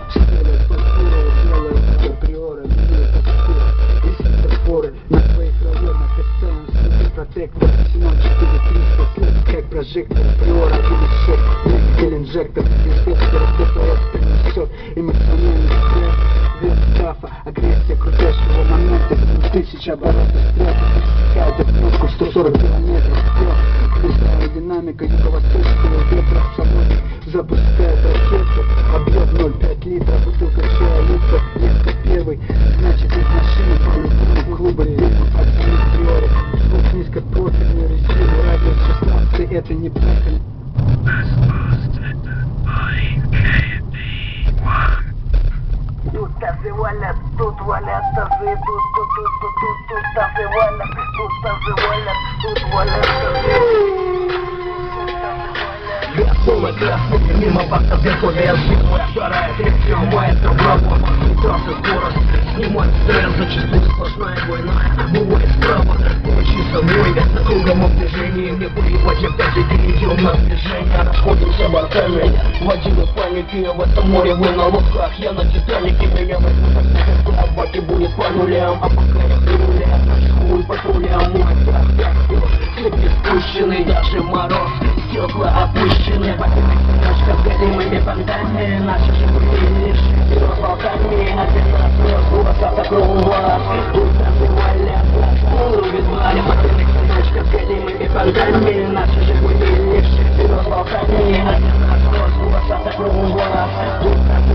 Стреляет фактура, делает априора, минует фактура. Из запоры на твоих районах оставим следы протектор. Арсенал 4300 след, как прожектор. Априора 1,6, двигатель инжектор. Инспектор ДПС принесет эмоциональный стресс. Вес стафа, агрессия крутящего момента. 7000 оборотов стресса. Пересекает отметку 140 километров. Быстрая динамика юго-восточного ветра в салоне запускает ракету. Объем 0,5 литров, бутылка чая, литр, лифта первый. Значит, из машины по-любому клуба бегут пацаны в приоре. Звук низкопрофильной резины, радиус 16, это не плохо. Тут тазы валят, тут валят тазы, тут тазы валят, тут тазы валят, тут валят тазы. Полный красный, мимо бакта вверху лес. Вторая, третья, маэстро, браво. Трасса скорость, снимать стресс. Зачастую сплошная двойная, бывает справа. Очень самой, на кругом движении. Мне поебать, опять идем на движение. Расходимся в артели, водила паники. В этом море вы на лодках, я на Титанике. Меня возьмут, в баке будет по нулям. А пока я при нуле, наш хуй патрулям. Мой страх, слепи спущенный, даже мороз. Стекла опущены, ночка с голимыми фонтанами. Наши живые лишь с болтами. Один раз воздух, отокрыл вас. Тут тазы валят, убивали мотыльник. Ночка с голимыми фонтанами. Наши живые лишь с болтами. Один раз воздух, отокрыл вас. Тут тазы